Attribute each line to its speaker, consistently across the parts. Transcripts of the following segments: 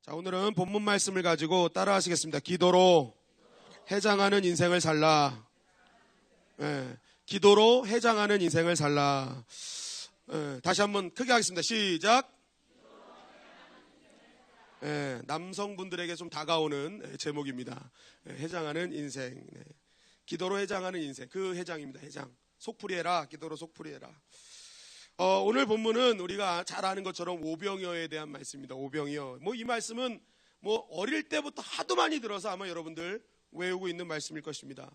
Speaker 1: 자, 오늘은 본문 말씀을 가지고 따라 하시겠습니다. 기도로 해장하는 인생을 살라. 기도로 해장하는 인생을 살라. 다시 한번 크게 하겠습니다. 시작. 남성분들에게 좀 다가오는 제목입니다. 해장하는 인생. 기도로 해장하는 인생. 그 해장입니다. 해장. 속풀이해라. 기도로 속풀이해라. 오늘 본문은 우리가 잘 아는 것처럼 오병이어에 대한 말씀입니다. 오병이어. 이 말씀은 어릴 때부터 하도 많이 들어서 아마 여러분들 외우고 있는 말씀일 것입니다.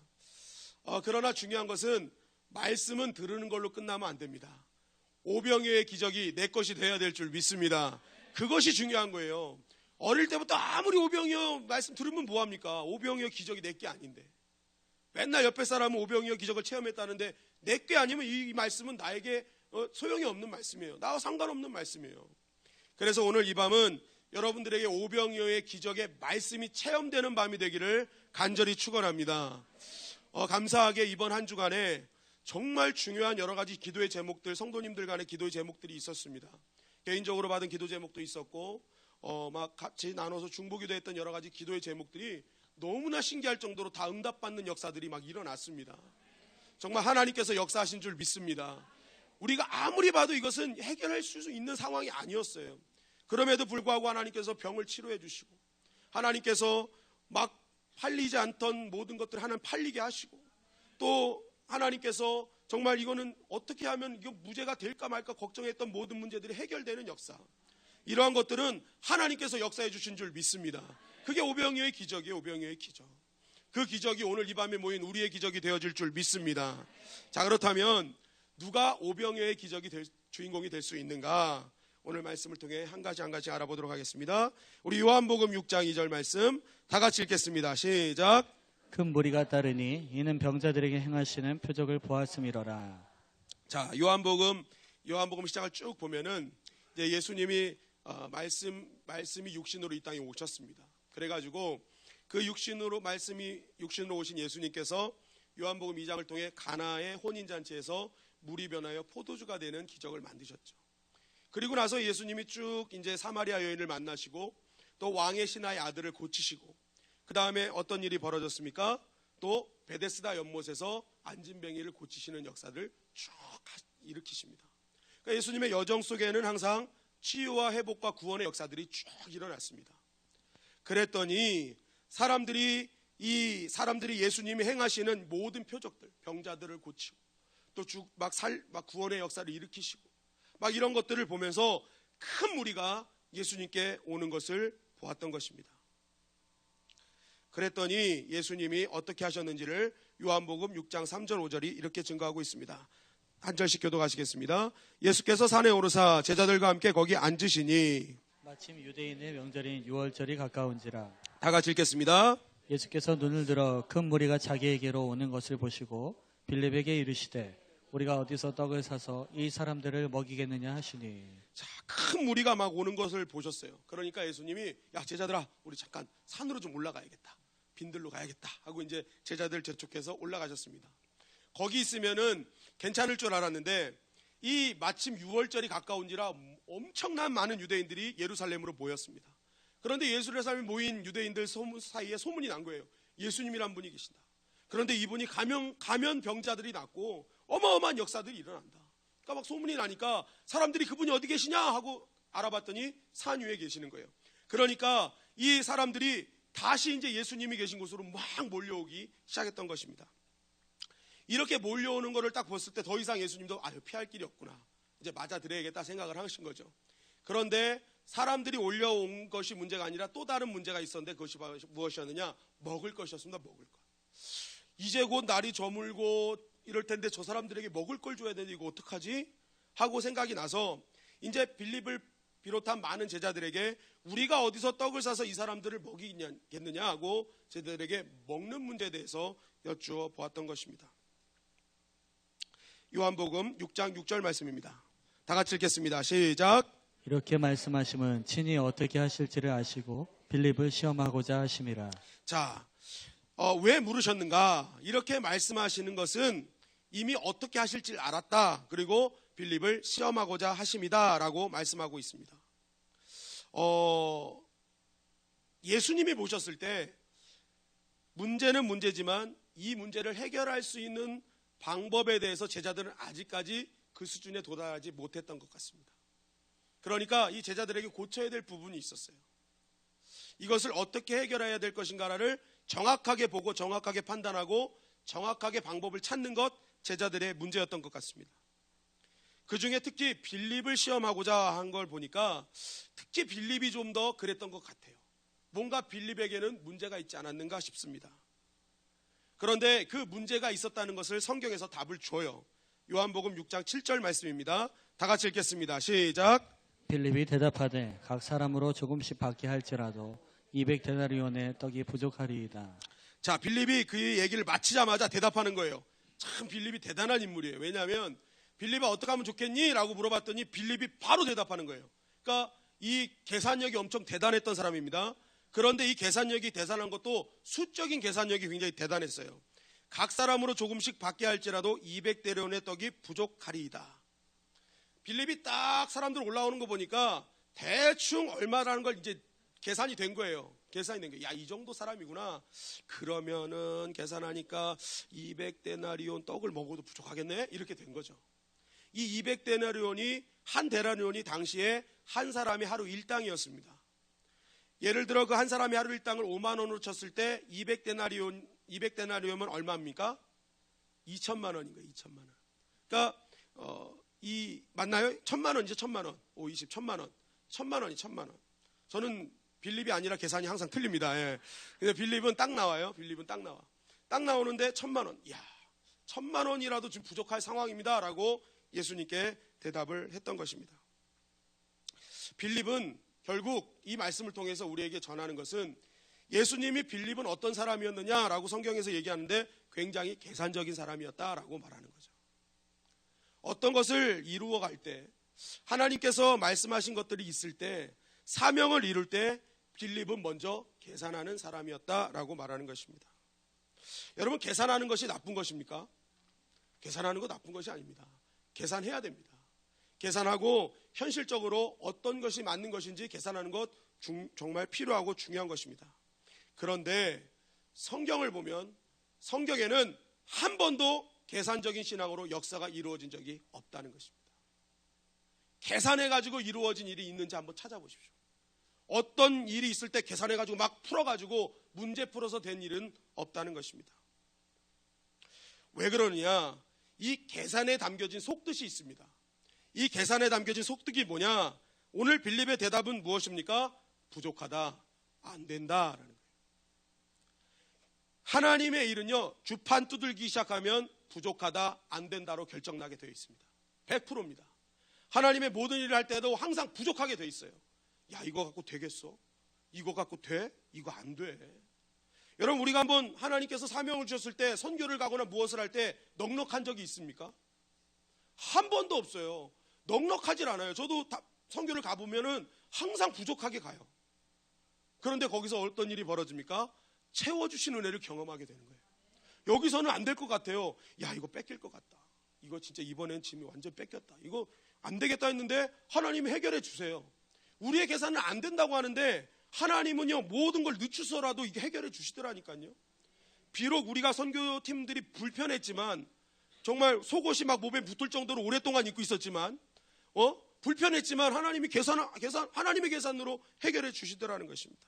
Speaker 1: 그러나 중요한 것은 말씀은 들으는 걸로 끝나면 안 됩니다. 오병이어의 기적이 내 것이 돼야 될 줄 믿습니다. 그것이 중요한 거예요. 어릴 때부터 아무리 오병이어 말씀 들으면 뭐합니까? 오병이어 기적이 내 게 아닌데. 맨날 옆에 사람은 오병이어 기적을 체험했다는데 내 게 아니면 이 말씀은 나에게 소용이 없는 말씀이에요. 나와 상관없는 말씀이에요. 그래서 오늘 이 밤은 여러분들에게 오병이어의 기적의 말씀이 체험되는 밤이 되기를 간절히 축원합니다. 감사하게 이번 한 주간에 정말 중요한 여러 가지 기도의 제목들, 성도님들 간의 기도의 제목들이 있었습니다. 개인적으로 받은 기도 제목도 있었고 막 같이 나눠서 중보기도했던 여러 가지 기도의 제목들이 너무나 신기할 정도로 다 응답받는 역사들이 막 일어났습니다. 정말 하나님께서 역사하신 줄 믿습니다. 우리가 아무리 봐도 이것은 해결할 수 있는 상황이 아니었어요. 그럼에도 불구하고 하나님께서 병을 치료해 주시고, 하나님께서 막 팔리지 않던 모든 것들을 하나님 팔리게 하시고, 또 하나님께서 정말 이거는 어떻게 하면 이거 무죄가 될까 말까 걱정했던 모든 문제들이 해결되는 역사, 이러한 것들은 하나님께서 역사해 주신 줄 믿습니다. 그게 오병이어의 기적이에요. 오병이어의 기적. 그 기적이 오늘 이 밤에 모인 우리의 기적이 되어질 줄 믿습니다. 자, 그렇다면 누가 오병이어의 기적이 주인공이 될 수 있는가? 오늘 말씀을 통해 한 가지 한 가지 알아보도록 하겠습니다. 우리 요한복음 6장 2절 말씀 다 같이 읽겠습니다. 시작.
Speaker 2: 큰 무리가 따르니 이는 병자들에게 행하시는 표적을 보았음이로라.
Speaker 1: 자, 요한복음 시작을 쭉 보면은 이제 예수님이 말씀이 육신으로 이 땅에 오셨습니다. 그래가지고 그 말씀이 육신으로 오신 예수님께서 요한복음 2장을 통해 가나의 혼인잔치에서 물이 변하여 포도주가 되는 기적을 만드셨죠. 그리고 나서 예수님이 쭉 이제 사마리아 여인을 만나시고 또 왕의 신하의 아들을 고치시고, 그 다음에 어떤 일이 벌어졌습니까? 또 베데스다 연못에서 안진뱅이를 고치시는 역사를 쭉 일으키십니다. 그러니까 예수님의 여정 속에는 항상 치유와 회복과 구원의 역사들이 쭉 일어났습니다. 그랬더니 사람들이 예수님이 행하시는 모든 표적들, 병자들을 고치고 또 막 구원의 역사를 일으키시고 막 이런 것들을 보면서 큰 무리가 예수님께 오는 것을 보았던 것입니다. 그랬더니 예수님이 어떻게 하셨는지를 요한복음 6장 3절 5절이 이렇게 증거하고 있습니다. 한 절씩 교독하시겠습니다. 예수께서 산에 오르사 제자들과 함께 거기 앉으시니,
Speaker 2: 마침 유대인의 명절인 유월절이 가까운지라.
Speaker 1: 다 같이 읽겠습니다.
Speaker 2: 예수께서 눈을 들어 큰 무리가 자기에게로 오는 것을 보시고 빌립에게 이르시되 우리가 어디서 떡을 사서 이 사람들을 먹이겠느냐 하시니.
Speaker 1: 자, 큰 무리가 막 오는 것을 보셨어요. 그러니까 예수님이 야, 제자들아, 우리 잠깐 산으로 좀 올라가야겠다, 빈들로 가야겠다 하고 이제 제자들 재촉해서 올라가셨습니다. 거기 있으면은 괜찮을 줄 알았는데 이 마침 6월절이 가까운지라 엄청난 많은 유대인들이 예루살렘으로 모였습니다. 그런데 예루살렘에 모인 유대인들 사이에 소문이 난 거예요. 예수님이란 분이 계신다. 그런데 이분이 가면 병자들이 낫고 어마어마한 역사들이 일어난다. 그러니까 막 소문이 나니까 사람들이 그분이 어디 계시냐 하고 알아봤더니 산 위에 계시는 거예요. 그러니까 이 사람들이 다시 이제 예수님이 계신 곳으로 막 몰려오기 시작했던 것입니다. 이렇게 몰려오는 것을 딱 봤을 때 더 이상 예수님도 피할 길이 없구나, 이제 맞아들여야겠다 생각을 하신 거죠. 그런데 사람들이 올려온 것이 문제가 아니라 또 다른 문제가 있었는데 그것이 무엇이었느냐? 먹을 것이었습니다. 먹을 것. 이제 곧 날이 저물고 이럴 텐데 저 사람들에게 먹을 걸 줘야 되는데 이거 어떡하지? 하고 생각이 나서 이제 빌립을 비롯한 많은 제자들에게 우리가 어디서 떡을 사서 이 사람들을 먹이겠느냐 하고 제자들에게 먹는 문제에 대해서 여쭈어 보았던 것입니다. 요한복음 6장 6절 말씀입니다. 다 같이 읽겠습니다. 시작.
Speaker 2: 이렇게 말씀하심은 친히 어떻게 하실지를 아시고 빌립을 시험하고자 하심이라.
Speaker 1: 자, 왜 물으셨는가? 이렇게 말씀하시는 것은 이미 어떻게 하실지 알았다. 그리고 빌립을 시험하고자 하심이다 라고 말씀하고 있습니다. 예수님이 보셨을 때 문제는 문제지만 이 문제를 해결할 수 있는 방법에 대해서 제자들은 아직까지 그 수준에 도달하지 못했던 것 같습니다. 그러니까 이 제자들에게 고쳐야 될 부분이 있었어요. 이것을 어떻게 해결해야 될 것인가를 정확하게 보고 정확하게 판단하고 정확하게 방법을 찾는 것, 제자들의 문제였던 것 같습니다. 그 중에 특히 빌립을 시험하고자 한 걸 보니까 특히 빌립이 좀 더 그랬던 것 같아요. 뭔가 빌립에게는 문제가 있지 않았는가 싶습니다. 그런데 그 문제가 있었다는 것을 성경에서 답을 줘요. 요한복음 6장 7절 말씀입니다. 다 같이 읽겠습니다. 시작.
Speaker 2: 빌립이 대답하되 각 사람으로 조금씩 받게 할지라도 200데나리온의 떡이 부족하리이다.
Speaker 1: 자, 빌립이 그 얘기를 마치자마자 대답하는 거예요. 참 빌립이 대단한 인물이에요. 왜냐하면 빌립아 어떻게 하면 좋겠니? 라고 물어봤더니 빌립이 바로 대답하는 거예요. 그러니까 이 계산력이 엄청 대단했던 사람입니다. 그런데 이 계산력이 대단한 것도 수적인 계산력이 굉장히 대단했어요. 각 사람으로 조금씩 받게 할지라도 200데나리온의 떡이 부족하리이다. 빌립이 딱 사람들 올라오는 거 보니까 대충 얼마라는 걸 이제 계산이 된 거예요. 계산이 된 거예요. 야, 이 정도 사람이구나. 그러면은 계산하니까 200데나리온 떡을 먹어도 부족하겠네? 이렇게 된 거죠. 이 200데나리온이 한 데나리온이 당시에 한 사람이 하루 일당이었습니다. 예를 들어 그 한 사람이 하루 일당을 5만 원으로 쳤을 때 200데나리온이면 얼마입니까? 2천만 원인 거예요. 2천만 원. 그러니까 맞나요? 1,000만 원이죠. 1,000만 원. 20 1,000만 원. 1,000만 원이 1,000만 원. 저는 빌립이 아니라 계산이 항상 틀립니다. 예. 근데 빌립은 딱 나와요. 빌립은 딱 나와. 딱 나오는데 1,000만 원. 이야, 1,000만 원이라도 지금 부족할 상황입니다라고 예수님께 대답을 했던 것입니다. 빌립은 결국 이 말씀을 통해서 우리에게 전하는 것은 예수님이 빌립은 어떤 사람이었느냐라고 성경에서 얘기하는데 굉장히 계산적인 사람이었다라고 말하는 거죠. 어떤 것을 이루어 갈 때 하나님께서 말씀하신 것들이 있을 때 사명을 이룰 때 빌립은 먼저 계산하는 사람이었다라고 말하는 것입니다. 여러분, 계산하는 것이 나쁜 것입니까? 계산하는 거 나쁜 것이 아닙니다. 계산해야 됩니다. 계산하고 현실적으로 어떤 것이 맞는 것인지 계산하는 것 정말 필요하고 중요한 것입니다. 그런데 성경을 보면 성경에는 한 번도 계산적인 신앙으로 역사가 이루어진 적이 없다는 것입니다. 계산해가지고 이루어진 일이 있는지 한번 찾아보십시오. 어떤 일이 있을 때 계산해가지고 막 풀어가지고 문제 풀어서 된 일은 없다는 것입니다. 왜 그러느냐? 이 계산에 담겨진 속뜻이 있습니다. 이 계산에 담겨진 속뜻이 뭐냐? 오늘 빌립의 대답은 무엇입니까? 부족하다, 안 된다라는 거예요. 하나님의 일은요, 주판 두들기 시작하면 부족하다, 안 된다로 결정나게 되어 있습니다. 100%입니다. 하나님의 모든 일을 할 때도 항상 부족하게 되어 있어요. 야, 이거 갖고 되겠어? 이거 갖고 돼? 이거 안 돼. 여러분, 우리가 한번 하나님께서 사명을 주셨을 때 선교를 가거나 무엇을 할 때 넉넉한 적이 있습니까? 한 번도 없어요. 넉넉하질 않아요. 저도 선교를 가보면은 항상 부족하게 가요. 그런데 거기서 어떤 일이 벌어집니까? 채워주신 은혜를 경험하게 되는 거예요. 여기서는 안 될 것 같아요. 야, 이거 뺏길 것 같다. 이거 진짜 이번엔 짐이 완전 뺏겼다. 이거 안 되겠다 했는데 하나님이 해결해 주세요. 우리의 계산은 안 된다고 하는데 하나님은요, 모든 걸 늦추서라도 이게 해결해 주시더라니까요. 비록 우리가 선교팀들이 불편했지만, 정말 속옷이 막 몸에 붙을 정도로 오랫동안 입고 있었지만, 불편했지만 하나님이 하나님의 계산으로 해결해 주시더라는 것입니다.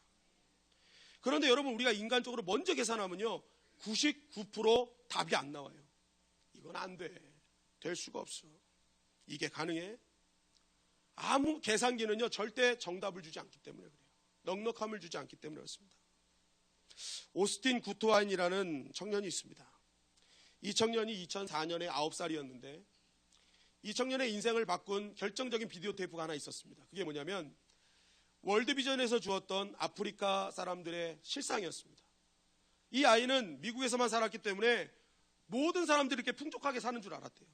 Speaker 1: 그런데 여러분, 우리가 인간적으로 먼저 계산하면요, 99% 답이 안 나와요. 이건 안 돼. 될 수가 없어. 이게 가능해? 아무 계산기는요, 절대 정답을 주지 않기 때문에 그래요. 넉넉함을 주지 않기 때문에 그렇습니다. 오스틴 구트와인이라는 청년이 있습니다. 이 청년이 2004년에 9살이었는데 이 청년의 인생을 바꾼 결정적인 비디오 테이프가 하나 있었습니다. 그게 뭐냐면 월드비전에서 주었던 아프리카 사람들의 실상이었습니다. 이 아이는 미국에서만 살았기 때문에 모든 사람들이 이렇게 풍족하게 사는 줄 알았대요.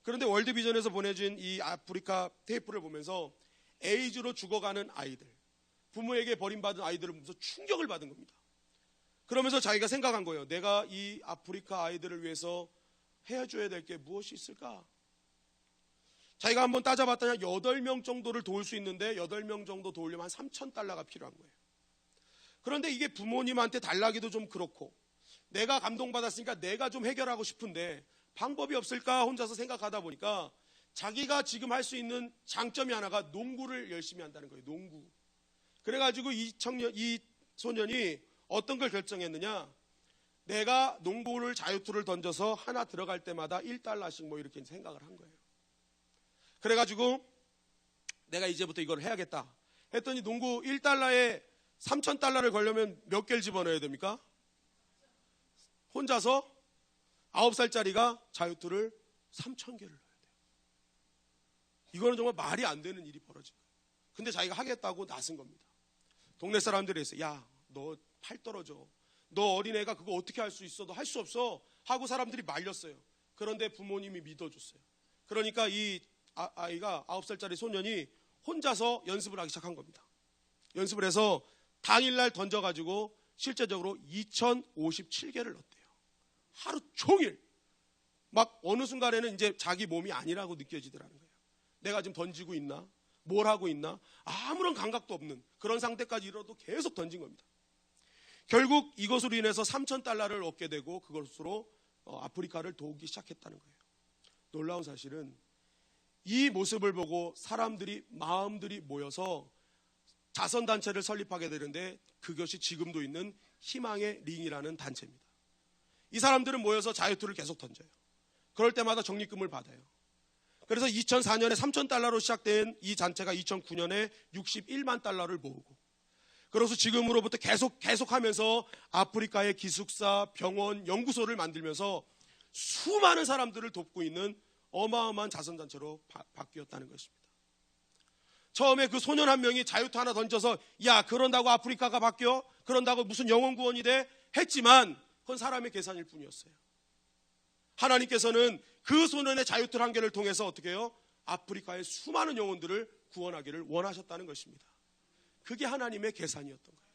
Speaker 1: 그런데 월드비전에서 보내준 이 아프리카 테이프를 보면서 에이즈로 죽어가는 아이들, 부모에게 버림받은 아이들을 보면서 충격을 받은 겁니다. 그러면서 자기가 생각한 거예요. 내가 이 아프리카 아이들을 위해서 해줘야 될 게 무엇이 있을까? 자기가 한번 따져봤더니 8명 정도를 도울 수 있는데 8명 정도 도우려면 한 $3,000가 필요한 거예요. 그런데 이게 부모님한테 달라기도 좀 그렇고 내가 감동받았으니까 내가 좀 해결하고 싶은데 방법이 없을까 혼자서 생각하다 보니까 자기가 지금 할 수 있는 장점이 하나가 농구를 열심히 한다는 거예요. 농구. 그래가지고 이 소년이 어떤 걸 결정했느냐, 내가 농구를 자유투를 던져서 하나 들어갈 때마다 1달러씩 뭐 이렇게 생각을 한 거예요. 그래가지고 내가 이제부터 이걸 해야겠다 했더니 농구 1달러에 3,000달러를 걸려면 몇 개를 집어넣어야 됩니까? 혼자서 9살짜리가 자유투를 3,000개를 넣어야 돼요. 이거는 정말 말이 안 되는 일이 벌어진 거예요. 근데 자기가 하겠다고 나선 겁니다. 동네 사람들이 했어요. 야, 너 팔 떨어져. 너 어린애가 그거 어떻게 할 수 있어? 너 할 수 없어. 하고 사람들이 말렸어요. 그런데 부모님이 믿어줬어요. 그러니까 이 아이가 9살짜리 소년이 혼자서 연습을 하기 시작한 겁니다. 연습을 해서 당일날 던져가지고 실제적으로 2,057개를 넣었대요. 하루 종일. 막 어느 순간에는 이제 자기 몸이 아니라고 느껴지더라는 거예요. 내가 지금 던지고 있나? 뭘 하고 있나? 아무런 감각도 없는 그런 상태까지 이뤄도 계속 던진 겁니다. 결국 이것으로 인해서 3,000달러를 얻게 되고 그것으로 아프리카를 도우기 시작했다는 거예요. 놀라운 사실은 이 모습을 보고 마음들이 모여서 자선단체를 설립하게 되는데 그것이 지금도 있는 희망의 링이라는 단체입니다. 이 사람들은 모여서 자유투를 계속 던져요. 그럴 때마다 적립금을 받아요. 그래서 2004년에 3,000달러로 시작된 이 단체가 2009년에 61만 달러를 모으고, 그래서 지금으로부터 계속하면서 아프리카의 기숙사, 병원, 연구소를 만들면서 수많은 사람들을 돕고 있는 어마어마한 자선단체로 바뀌었다는 것입니다. 처음에 그 소년 한 명이 자유투 하나 던져서 야, 그런다고 아프리카가 바뀌어? 그런다고 무슨 영혼 구원이 돼? 했지만 그건 사람의 계산일 뿐이었어요. 하나님께서는 그 소년의 자유투 한 개를 통해서 어떻게 해요? 아프리카의 수많은 영혼들을 구원하기를 원하셨다는 것입니다. 그게 하나님의 계산이었던 거예요.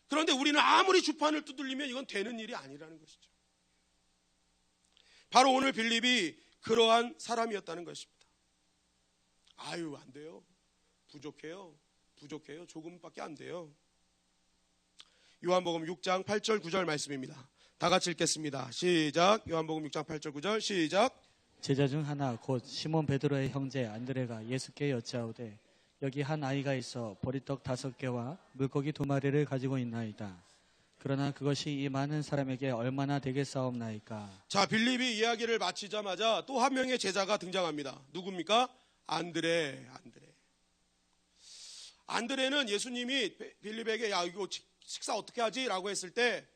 Speaker 1: 그런데 우리는 아무리 주판을 두들리면 이건 되는 일이 아니라는 것이죠. 바로 오늘 빌립이 그러한 사람이었다는 것입니다. 아유, 안 돼요. 부족해요. 조금밖에 안 돼요. 요한복음 6장 8절 9절 말씀입니다. 다 같이 읽겠습니다. 시작. 요한복음 6장 8절 9절 시작.
Speaker 2: 제자 중 하나 곧 시몬 베드로의 형제 안드레가 예수께 여짜오되 여기 한 아이가 있어 보리떡 5개와 물고기 2마리를 가지고 있나이다. 그러나 그것이 이 많은 사람에게 얼마나 되겠사옵나이까.
Speaker 1: 자, 빌립이 이야기를 마치자마자 또 한 명의 제자가 등장합니다. 누굽니까? 안드레. 안드레는 예수님이 빌립에게 야, 이거 식사 어떻게 하지? 라고 했을 때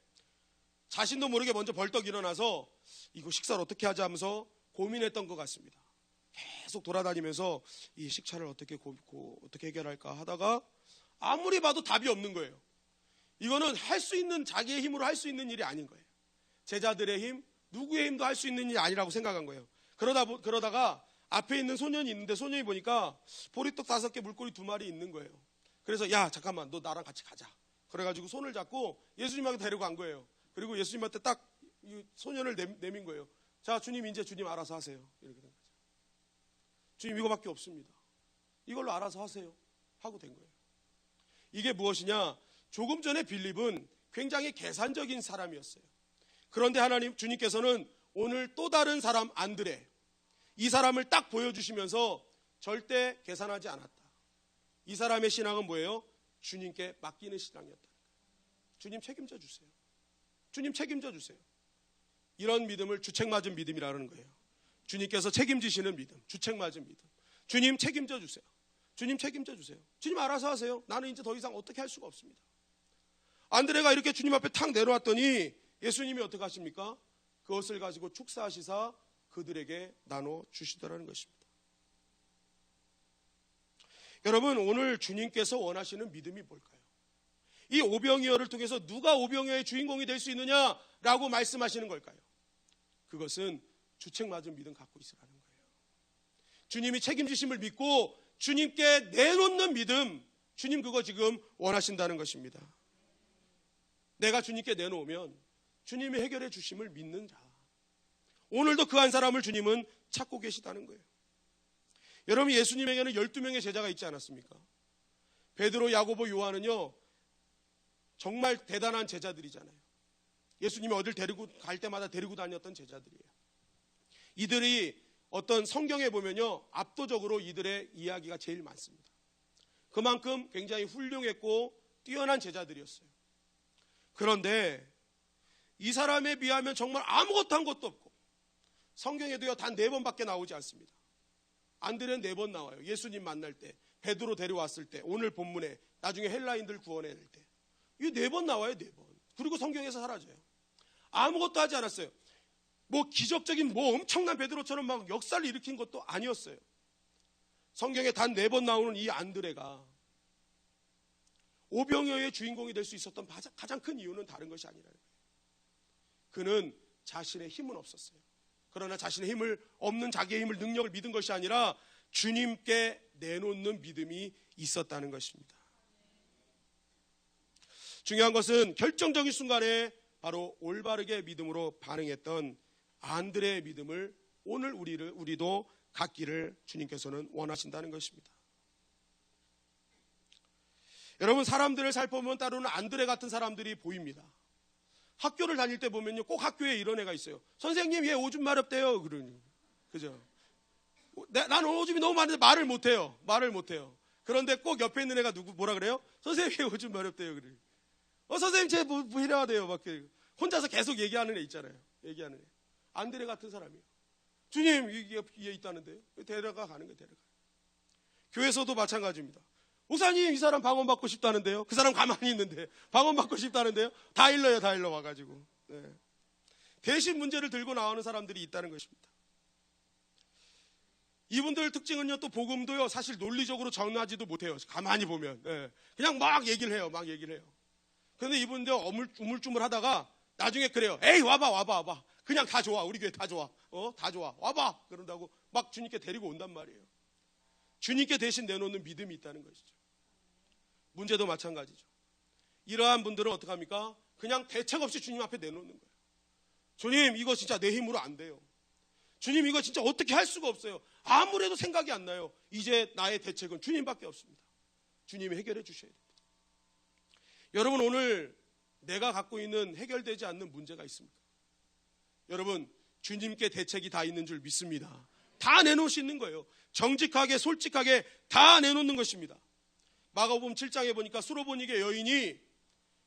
Speaker 1: 자신도 모르게 먼저 벌떡 일어나서 이거 식사를 어떻게 하지 하면서 고민했던 것 같습니다. 계속 돌아다니면서 이 식차를 어떻게 해결할까 하다가 아무리 봐도 답이 없는 거예요. 이거는 할 수 있는, 자기의 힘으로 할 수 있는 일이 아닌 거예요. 제자들의 힘, 누구의 힘도 할 수 있는 일이 아니라고 생각한 거예요. 그러다가 앞에 있는 소년이 있는데 소년이 보니까 보리떡 5개, 물고기 2마리 있는 거예요. 그래서 야, 잠깐만, 너 나랑 같이 가자. 그래가지고 손을 잡고 예수님한테 데리고 간 거예요. 그리고 예수님한테 딱 이 소년을 내민 거예요. 자, 주님, 이제 주님 알아서 하세요. 이렇게 된 거죠. 주님, 이거밖에 없습니다. 이걸로 알아서 하세요. 하고 된 거예요. 이게 무엇이냐? 조금 전에 빌립은 굉장히 계산적인 사람이었어요. 그런데 주님께서는 오늘 또 다른 사람 안드레, 이 사람을 딱 보여주시면서 절대 계산하지 않았다. 이 사람의 신앙은 뭐예요? 주님께 맡기는 신앙이었다. 주님 책임져 주세요. 주님 책임져 주세요. 이런 믿음을 주책맞은 믿음이라는 거예요. 주님께서 책임지시는 믿음, 주책맞은 믿음. 주님 책임져 주세요. 주님 책임져 주세요. 주님 알아서 하세요. 나는 이제 더 이상 어떻게 할 수가 없습니다. 안드레가 이렇게 주님 앞에 탁 내려왔더니 예수님이 어떻게 하십니까? 그것을 가지고 축사하시사 그들에게 나눠 주시더라는 것입니다. 여러분, 오늘 주님께서 원하시는 믿음이 뭘까요? 이 오병이어를 통해서 누가 오병이어의 주인공이 될 수 있느냐라고 말씀하시는 걸까요? 그것은 주책맞은 믿음 갖고 있으라는 거예요. 주님이 책임지심을 믿고 주님께 내놓는 믿음, 주님 그거 지금 원하신다는 것입니다. 내가 주님께 내놓으면 주님이 해결해 주심을 믿는 자, 오늘도 그 한 사람을 주님은 찾고 계시다는 거예요. 여러분, 예수님에게는 12명의 제자가 있지 않았습니까? 베드로, 야고보, 요한은요 정말 대단한 제자들이잖아요. 예수님이 어딜 데리고 갈 때마다 데리고 다녔던 제자들이에요. 이들이 어떤 성경에 보면요, 압도적으로 이들의 이야기가 제일 많습니다. 그만큼 굉장히 훌륭했고 뛰어난 제자들이었어요. 그런데 이 사람에 비하면 정말 아무것도 한 것도 없고, 성경에도요 단 4번밖에 나오지 않습니다. 안드레는 4번 나와요. 예수님 만날 때, 베드로 데려왔을 때, 오늘 본문에 나중에 헬라인들 구원해낼 때, 이 4번 나와요. 4번. 그리고 성경에서 사라져요. 아무것도 하지 않았어요. 뭐 기적적인 뭐 엄청난 베드로처럼 막 역사를 일으킨 것도 아니었어요. 성경에 단 4번 나오는 이 안드레가 오병이어의 주인공이 될 수 있었던 가장 큰 이유는 다른 것이 아니라는 거예요. 그는 자신의 힘은 없었어요. 그러나 자신의 힘을 없는 자기의 힘을, 능력을 믿은 것이 아니라 주님께 내놓는 믿음이 있었다는 것입니다. 중요한 것은 결정적인 순간에 바로 올바르게 믿음으로 반응했던 안드레의 믿음을 오늘 우리도 갖기를 주님께서는 원하신다는 것입니다. 여러분, 사람들을 살펴보면 때로는 안드레 같은 사람들이 보입니다. 학교를 다닐 때 보면요, 꼭 학교에 이런 애가 있어요. 선생님, 얘 오줌 마렵대요. 그러니, 그죠? 나는 오줌이 너무 많은데 말을 못해요. 그런데 꼭 옆에 있는 애가 뭐라 그래요? 선생님, 얘 오줌 마렵대요. 그래. 선생님, 쟤 뭐 이래야 돼요. 막 혼자서 계속 얘기하는 애 있잖아요. 얘기하는 애. 안드레 같은 사람이에요. 주님, 얘 있다는데요. 데려가 가는 거예요. 데려가. 교회에서도 마찬가지입니다. 목사님, 이 사람 방언받고 싶다는데요. 그 사람 가만히 있는데 방언받고 싶다는데요. 다 일러 와가지고. 네. 대신 문제를 들고 나오는 사람들이 있다는 것입니다. 이분들 특징은요, 또 복음도요, 사실 논리적으로 전하지도 못해요. 가만히 보면. 네. 그냥 막 얘기를 해요. 그런데 이분들 우물쭈물 하다가 나중에 그래요. 에이, 와봐. 그냥 다 좋아. 우리 교회 다 좋아. 다 좋아. 와봐. 그런다고 막 주님께 데리고 온단 말이에요. 주님께 대신 내놓는 믿음이 있다는 것이죠. 문제도 마찬가지죠. 이러한 분들은 어떡합니까? 그냥 대책 없이 주님 앞에 내놓는 거예요. 주님, 이거 진짜 내 힘으로 안 돼요. 주님, 이거 진짜 어떻게 할 수가 없어요. 아무래도 생각이 안 나요. 이제 나의 대책은 주님밖에 없습니다. 주님이 해결해 주셔야 됩니다. 여러분, 오늘 내가 갖고 있는 해결되지 않는 문제가 있습니까? 여러분, 주님께 대책이 다 있는 줄 믿습니다. 다 내놓을 수 있는 거예요. 정직하게, 솔직하게 다 내놓는 것입니다. 마가복음 7장에 보니까 수로보니게 여인이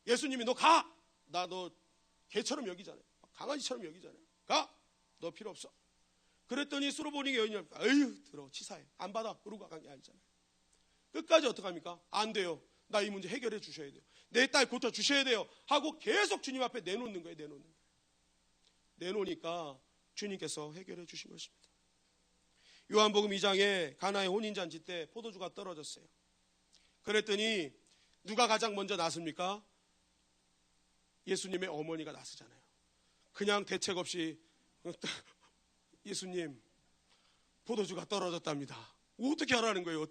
Speaker 1: 예수님이 너 가! 나 너 개처럼 여기잖아요. 강아지처럼 여기잖아요. 가! 너 필요 없어. 그랬더니 수로보니게 여인이 에휴, 들어, 치사해. 안 받아. 그러고 간 게 아니잖아요. 끝까지 어떡합니까? 안 돼요. 나 이 문제 해결해 주셔야 돼요. 내 딸 고쳐 주셔야 돼요. 하고 계속 주님 앞에 내놓는 거예요. 내놓으니까 주님께서 해결해 주신 것입니다. 요한복음 2장에 가나의 혼인잔치 때 포도주가 떨어졌어요. 그랬더니 누가 가장 먼저 나섭니까? 예수님의 어머니가 나서잖아요. 그냥 대책 없이 예수님, 포도주가 떨어졌답니다. 어떻게 하라는 거예요?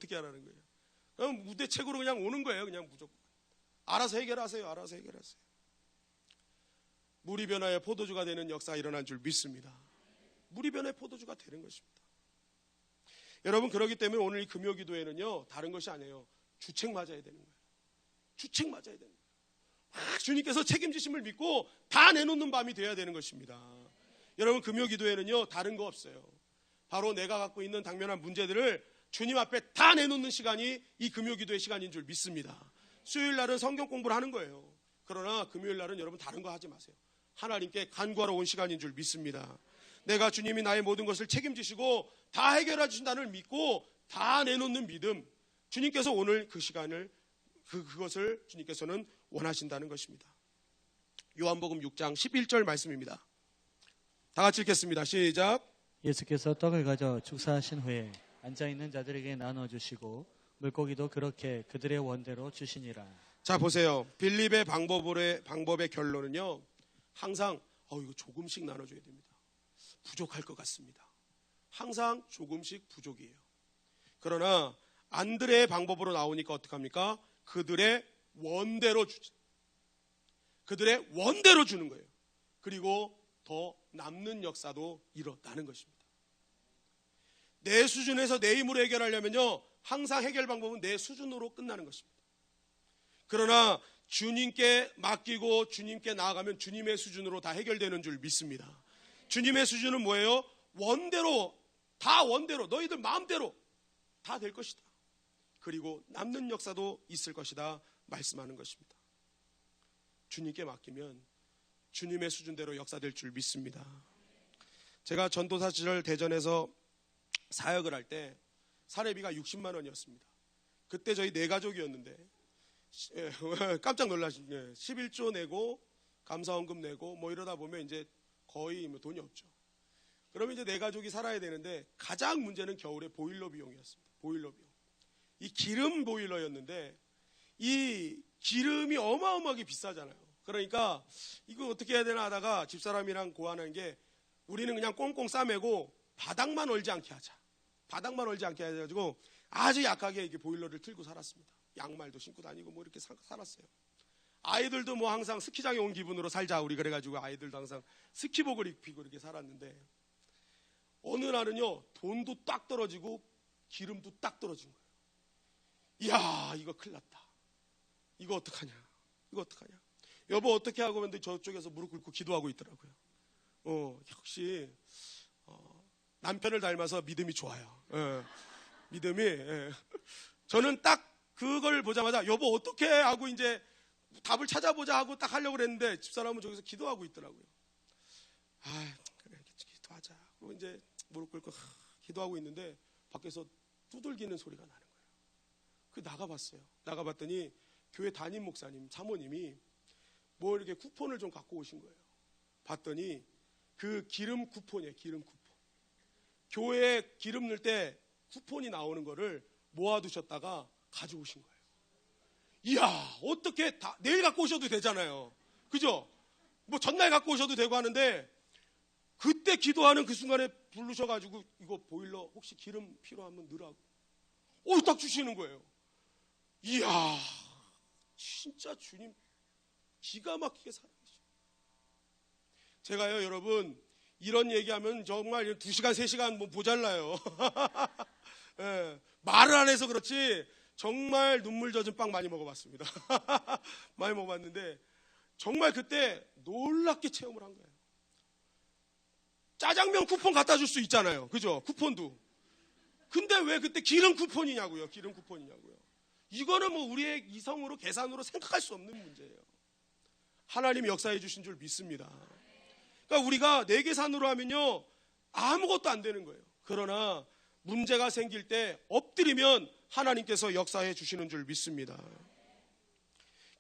Speaker 1: 그냥 무대책으로 그냥 오는 거예요. 그냥 무조건. 알아서 해결하세요. 물이 변하여 포도주가 되는 역사가 일어난 줄 믿습니다. 물이 변하여 포도주가 되는 것입니다. 여러분, 그렇기 때문에 오늘 이 금요기도회는요, 다른 것이 아니에요. 주책 맞아야 되는 거예요. 주님께서 책임지심을 믿고 다 내놓는 밤이 되어야 되는 것입니다. 여러분, 금요기도회는요, 다른 거 없어요. 바로 내가 갖고 있는 당면한 문제들을 주님 앞에 다 내놓는 시간이 이 금요기도의 시간인 줄 믿습니다. 수요일 날은 성경 공부를 하는 거예요. 그러나 금요일 날은 여러분 다른 거 하지 마세요. 하나님께 간구하러 온 시간인 줄 믿습니다. 내가 주님이 나의 모든 것을 책임지시고 다 해결해 주신다는 믿고 다 내놓는 믿음, 주님께서 오늘 그 시간을 그것을 주님께서는 원하신다는 것입니다. 요한복음 6장 11절 말씀입니다. 다 같이 읽겠습니다. 시작.
Speaker 2: 예수께서 떡을 가져 축사하신 후에 앉아있는 자들에게 나눠주시고 물고기도 그렇게 그들의 원대로 주시니라.
Speaker 1: 자, 보세요. 빌립의 방법의 결론은요, 항상 이거 조금씩 나눠줘야 됩니다. 부족할 것 같습니다. 항상 조금씩 부족이에요. 그러나 안드레의 방법으로 나오니까 어떡합니까? 그들의 원대로 주는 거예요. 그리고 더 남는 역사도 일어나는 것입니다. 내 수준에서 내 힘으로 해결하려면요, 항상 해결 방법은 내 수준으로 끝나는 것입니다. 그러나 주님께 맡기고 주님께 나아가면 주님의 수준으로 다 해결되는 줄 믿습니다. 주님의 수준은 뭐예요? 원대로, 다 원대로, 너희들 마음대로 다 될 것이다. 그리고 남는 역사도 있을 것이다 말씀하는 것입니다. 주님께 맡기면 주님의 수준대로 역사될 줄 믿습니다. 제가 전도사 시절 대전에서 사역을 할 때 사례비가 60만 원이었습니다. 그때 저희 4가족이었는데 깜짝 놀라시네. 11조 내고 감사원금 내고 뭐 이러다 보면 이제 거의 뭐 돈이 없죠. 그러면 이제 4가족이 살아야 되는데 가장 문제는 겨울에 보일러 비용이었습니다. 보일러 비용. 이 기름 보일러였는데 이 기름이 어마어마하게 비싸잖아요. 그러니까 이거 어떻게 해야 되나 하다가 집사람이랑 고안한 게 우리는 그냥 꽁꽁 싸매고 바닥만 얼지 않게 하자. 바닥만 얼지 않게 해가지고 아주 약하게 이렇게 보일러를 틀고 살았습니다. 양말도 신고 다니고 뭐 이렇게 살았어요. 아이들도 뭐 항상 스키장에 온 기분으로 살자 우리 그래가지고 아이들도 항상 스키복을 입히고 이렇게 살았는데 어느 날은요 돈도 딱 떨어지고 기름도 딱 떨어진 거예요. 이야 이거 큰일 났다. 이거 어떡하냐. 이거 어떡하냐. 여보 어떻게 하고 있는데 저쪽에서 무릎 꿇고 기도하고 있더라고요. 역시 남편을 닮아서 믿음이 좋아요. 믿음이. 저는 딱 그걸 보자마자 여보 어떻게 하고 이제 답을 찾아보자 하고 딱 하려고 그랬는데 집사람은 저기서 기도하고 있더라고요. 그래 기도하자. 그리고 이제 무릎 꿇고 기도하고 있는데 밖에서 두들기는 소리가 나는 거예요. 그 나가봤어요. 나가봤더니 교회 담임 목사님 사모님이 뭐 이렇게 쿠폰을 좀 갖고 오신 거예요. 봤더니 그 기름 쿠폰이에요. 기름 쿠폰. 교회에 기름 넣을 때 쿠폰이 나오는 거를 모아두셨다가 가져오신 거예요. 이야 어떻게 다 내일 갖고 오셔도 되잖아요. 그죠? 뭐 전날 갖고 오셔도 되고 하는데 그때 기도하는 그 순간에 부르셔가지고 이거 보일러 혹시 기름 필요하면 넣으라고 딱 주시는 거예요. 이야 진짜 주님 기가 막히게 살아계셔. 제가요 여러분 이런 얘기하면 정말 2시간 3시간 뭐 모자라요. 예, 말을 안 해서 그렇지 정말 눈물 젖은 빵 많이 먹어봤습니다. 많이 먹어봤는데 정말 그때 놀랍게 체험을 한 거예요. 짜장면 쿠폰 갖다 줄 수 있잖아요. 그죠? 쿠폰도. 근데 왜 그때 기름 쿠폰이냐고요. 기름 쿠폰이냐고요. 이거는 뭐 우리의 이성으로 계산으로 생각할 수 없는 문제예요. 하나님이 역사해 주신 줄 믿습니다. 그러니까 우리가 내 계산으로 하면요 아무것도 안 되는 거예요. 그러나 문제가 생길 때 엎드리면 하나님께서 역사해 주시는 줄 믿습니다.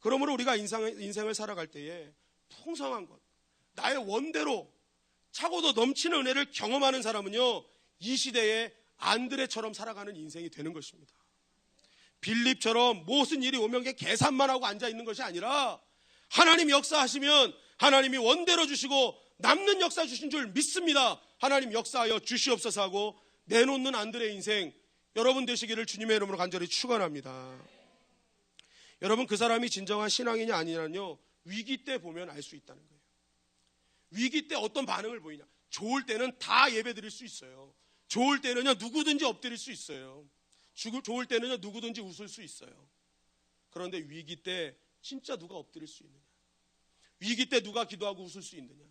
Speaker 1: 그러므로 우리가 인생을 살아갈 때에 풍성한 것, 나의 원대로 차고도 넘치는 은혜를 경험하는 사람은요 이 시대에 안드레처럼 살아가는 인생이 되는 것입니다. 빌립처럼 무슨 일이 오면 계산만 하고 앉아있는 것이 아니라 하나님이 역사하시면 하나님이 원대로 주시고 남는 역사 주신 줄 믿습니다. 하나님 역사하여 주시옵소서 하고 내놓는 안드레 인생 여러분 되시기를 주님의 이름으로 간절히 축원합니다. 여러분 그 사람이 진정한 신앙이냐 아니냐는요 위기 때 보면 알 수 있다는 거예요. 위기 때 어떤 반응을 보이냐. 좋을 때는 다 예배 드릴 수 있어요. 좋을 때는요 누구든지 엎드릴 수 있어요. 좋을 때는요 누구든지 웃을 수 있어요. 그런데 위기 때 진짜 누가 엎드릴 수 있느냐. 위기 때 누가 기도하고 웃을 수 있느냐.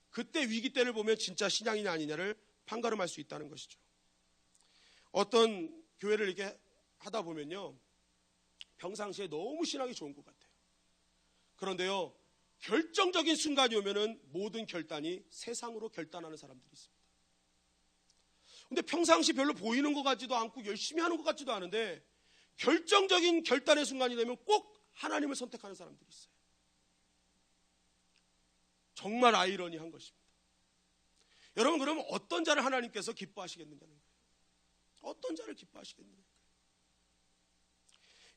Speaker 1: 그때 위기 때를 보면 진짜 신앙이냐 아니냐를 판가름할 수 있다는 것이죠. 어떤 교회를 이렇게 하다 보면요 평상시에 너무 신앙이 좋은 것 같아요. 그런데요 결정적인 순간이 오면은 모든 결단이 세상으로 결단하는 사람들이 있습니다. 근데 평상시 별로 보이는 것 같지도 않고 열심히 하는 것 같지도 않은데 결정적인 결단의 순간이 되면 꼭 하나님을 선택하는 사람들이 있어요. 정말 아이러니한 것입니다. 여러분 그러면 어떤 자를 하나님께서 기뻐하시겠느냐는 거예요. 어떤 자를 기뻐하시겠느냐는 거예요.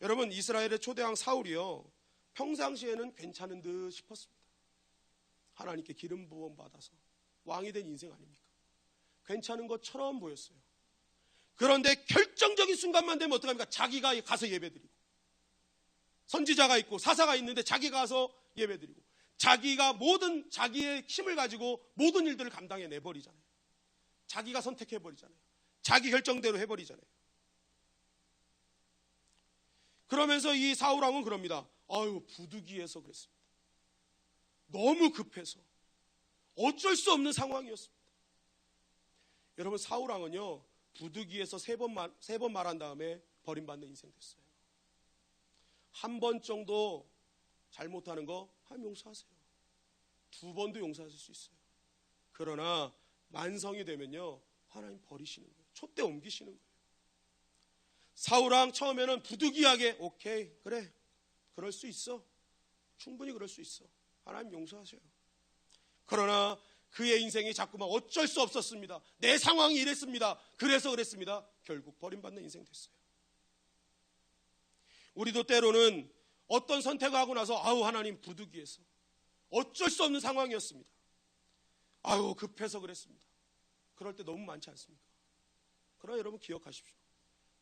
Speaker 1: 여러분 이스라엘의 초대왕 사울이요 평상시에는 괜찮은 듯 싶었습니다. 하나님께 기름 부음 받아서 왕이 된 인생 아닙니까? 괜찮은 것처럼 보였어요. 그런데 결정적인 순간만 되면 어떡합니까? 자기가 가서 예배드리고 선지자가 있고 사사가 있는데 자기가 가서 예배드리고 자기가 모든 자기의 힘을 가지고 모든 일들을 감당해 내버리잖아요. 자기가 선택해버리잖아요. 자기 결정대로 해버리잖아요. 그러면서 이 사울왕은 그럽니다. 부득이해서 그랬습니다. 너무 급해서 어쩔 수 없는 상황이었습니다. 여러분, 사울왕은요, 부득이해서 세 번 말한 다음에 버림받는 인생 됐어요. 한 번 정도 잘못하는 거 하나님 용서하세요. 두 번도 용서하실 수 있어요. 그러나 만성이 되면요, 하나님 버리시는 거예요. 촛대 옮기시는 거예요. 사울왕 처음에는 부득이하게 오케이, 그래, 그럴 수 있어, 충분히 그럴 수 있어, 하나님 용서하세요. 그러나 그의 인생이 자꾸만 어쩔 수 없었습니다. 내 상황이 이랬습니다. 그래서 그랬습니다. 결국 버림받는 인생 됐어요. 우리도 때로는 어떤 선택을 하고 나서 하나님 부득이해서 어쩔 수 없는 상황이었습니다. 급해서 그랬습니다. 그럴 때 너무 많지 않습니까? 그러나 여러분 기억하십시오.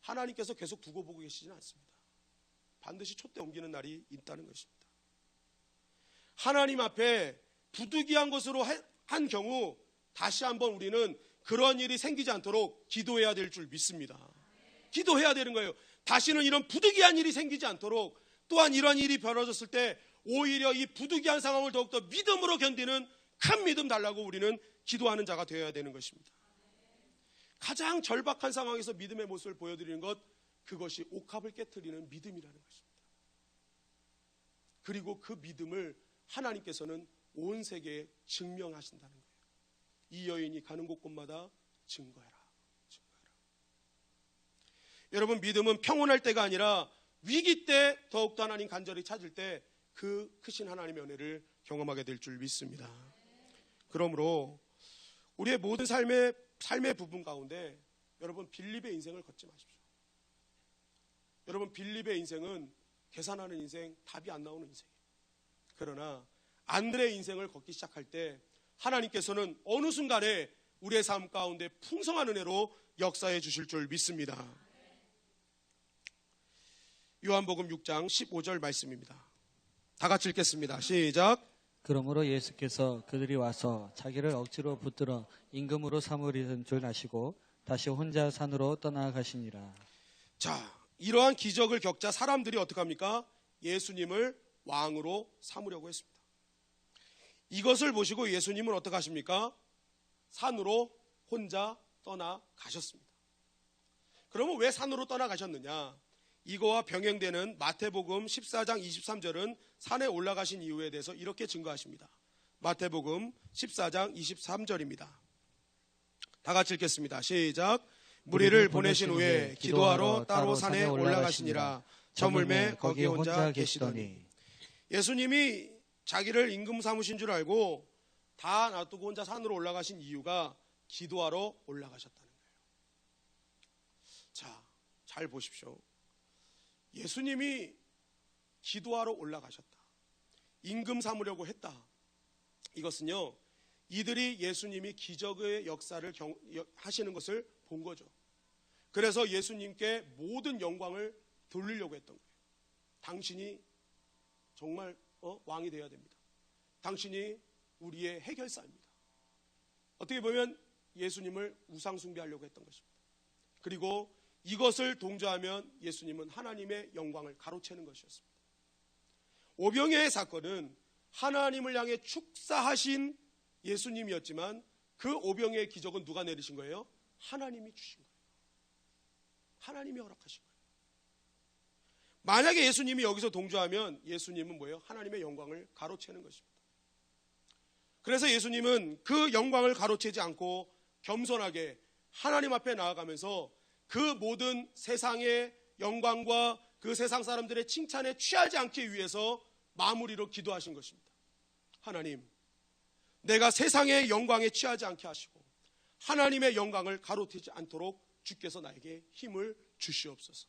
Speaker 1: 하나님께서 계속 두고 보고 계시지는 않습니다. 반드시 촛대 옮기는 날이 있다는 것입니다. 하나님 앞에 부득이한 것으로 한 경우 다시 한번 우리는 그런 일이 생기지 않도록 기도해야 될 줄 믿습니다. 기도해야 되는 거예요. 다시는 이런 부득이한 일이 생기지 않도록, 또한 이런 일이 벌어졌을 때 오히려 이 부득이한 상황을 더욱더 믿음으로 견디는 큰 믿음 달라고 우리는 기도하는 자가 되어야 되는 것입니다. 가장 절박한 상황에서 믿음의 모습을 보여드리는 것, 그것이 옥합을 깨트리는 믿음이라는 것입니다. 그리고 그 믿음을 하나님께서는 온 세계에 증명하신다는 거예요. 이 여인이 가는 곳곳마다 증거해라. 여러분, 믿음은 평온할 때가 아니라 위기 때 더욱더 하나님 간절히 찾을 때 그 크신 하나님의 은혜를 경험하게 될 줄 믿습니다. 그러므로 우리의 모든 삶의 부분 가운데 여러분, 빌립의 인생을 걷지 마십시오. 여러분, 빌립의 인생은 계산하는 인생, 답이 안 나오는 인생이에요. 그러나 안드레의 인생을 걷기 시작할 때 하나님께서는 어느 순간에 우리의 삶 가운데 풍성한 은혜로 역사해 주실 줄 믿습니다. 요한복음 6장 15절 말씀입니다. 다 같이 읽겠습니다. 시작.
Speaker 2: 그러므로 예수께서 그들이 와서 자기를 억지로 붙들어 임금으로 삼으리는 줄 아시고 다시 혼자 산으로 떠나가시니라.
Speaker 1: 자, 이러한 기적을 겪자 사람들이 어떻게 합니까? 예수님을 왕으로 삼으려고 했습니다. 이것을 보시고 예수님은 어떻게 하십니까? 산으로 혼자 떠나가셨습니다. 그러면 왜 산으로 떠나가셨느냐? 이거와 병행되는 마태복음 14장 23절은 산에 올라가신 이유에 대해서 이렇게 증거하십니다. 마태복음 14장 23절입니다. 다 같이 읽겠습니다. 시작. 무리를 보내신 후에 기도하러 따로 산에 올라가시니라. 저물매 거기 혼자 계시더니. 예수님이 자기를 임금 삼으신 줄 알고 다 놔두고 혼자 산으로 올라가신 이유가 기도하러 올라가셨다는 거예요. 자, 잘 보십시오. 예수님이 기도하러 올라가셨다, 임금 삼으려고 했다. 이것은요, 이들이 예수님이 기적의 역사를 하시는 것을 본 거죠. 그래서 예수님께 모든 영광을 돌리려고 했던 거예요. 당신이 정말 왕이 되어야 됩니다. 당신이 우리의 해결사입니다. 어떻게 보면 예수님을 우상 숭배하려고 했던 것입니다. 그리고 이것을 동조하면 예수님은 하나님의 영광을 가로채는 것이었습니다. 오병이어의 사건은 하나님을 향해 축사하신 예수님이었지만 그 오병이어의 기적은 누가 내리신 거예요? 하나님이 주신 거예요. 하나님이 허락하신 거예요. 만약에 예수님이 여기서 동조하면 예수님은 뭐예요? 하나님의 영광을 가로채는 것입니다. 그래서 예수님은 그 영광을 가로채지 않고 겸손하게 하나님 앞에 나아가면서 그 모든 세상의 영광과 그 세상 사람들의 칭찬에 취하지 않기 위해서 마무리로 기도하신 것입니다. 하나님, 내가 세상의 영광에 취하지 않게 하시고 하나님의 영광을 가로채지 않도록 주께서 나에게 힘을 주시옵소서.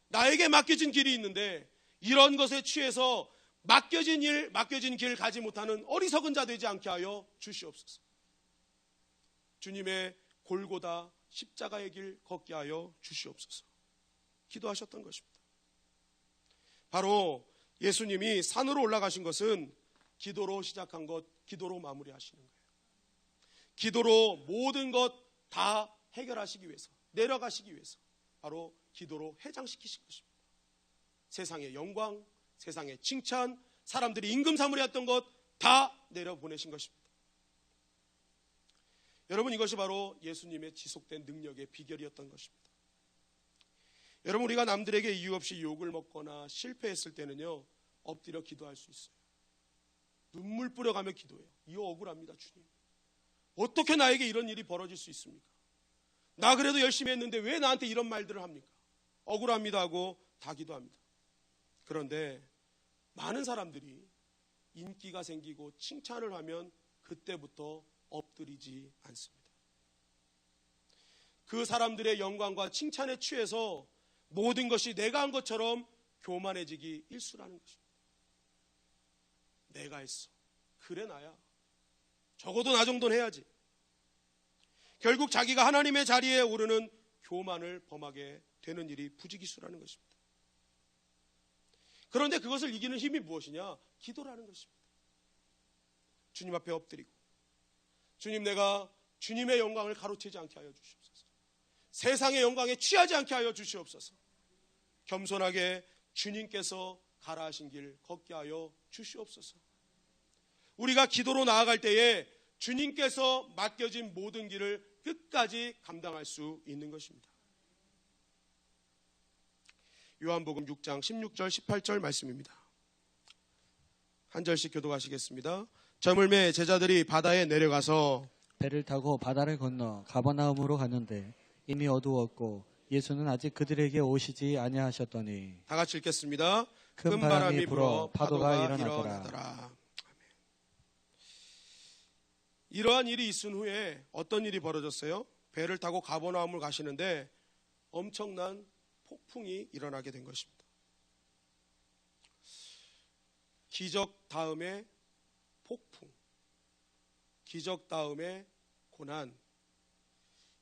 Speaker 1: 나에게 맡겨진 길이 있는데 이런 것에 취해서 맡겨진 길 가지 못하는 어리석은 자 되지 않게 하여 주시옵소서. 주님의 골고다 십자가의 길 걷게 하여 주시옵소서. 기도하셨던 것입니다. 바로 예수님이 산으로 올라가신 것은 기도로 시작한 것, 기도로 마무리하시는 거예요. 기도로 모든 것 다 해결하시기 위해서, 내려가시기 위해서 바로 기도로 해장시키신 것입니다. 세상의 영광, 세상의 칭찬, 사람들이 임금사무리했던 것 다 내려보내신 것입니다. 여러분, 이것이 바로 예수님의 지속된 능력의 비결이었던 것입니다. 여러분, 우리가 남들에게 이유 없이 욕을 먹거나 실패했을 때는요, 엎드려 기도할 수 있어요. 눈물 뿌려가며 기도해요. 이거 억울합니다, 주님. 어떻게 나에게 이런 일이 벌어질 수 있습니까? 나 그래도 열심히 했는데 왜 나한테 이런 말들을 합니까? 억울합니다 하고 다 기도합니다. 그런데 많은 사람들이 인기가 생기고 칭찬을 하면 그때부터 엎드리지 않습니다. 그 사람들의 영광과 칭찬에 취해서 모든 것이 내가 한 것처럼 교만해지기 일쑤라는 것입니다. 내가 했어. 그래 나야. 적어도 나 정도는 해야지. 결국 자기가 하나님의 자리에 오르는 교만을 범하게 되는 일이 부지기수라는 것입니다. 그런데 그것을 이기는 힘이 무엇이냐? 기도라는 것입니다. 주님 앞에 엎드리고, 주님, 내가 주님의 영광을 가로채지 않게 하여 주시옵소서. 세상의 영광에 취하지 않게 하여 주시옵소서. 겸손하게 주님께서 가라 하신 길 걷게 하여 주시옵소서. 우리가 기도로 나아갈 때에 주님께서 맡겨진 모든 길을 끝까지 감당할 수 있는 것입니다. 요한복음 6장 16절 18절 말씀입니다. 한 절씩 교독하시겠습니다. 저물매 제자들이 바다에 내려가서
Speaker 2: 배를 타고 바다를 건너 가버나움으로 가는데 이미 어두웠고 예수는 아직 그들에게 오시지 아니하셨더니
Speaker 1: 다 같이 읽겠습니다.
Speaker 2: 큰 바람이 불어 파도가 일어나더라.
Speaker 1: 이러한 일이 있은 후에 어떤 일이 벌어졌어요? 배를 타고 가버나움을 가시는데 엄청난 폭풍이 일어나게 된 것입니다. 기적 다음에 폭풍, 기적 다음에 고난.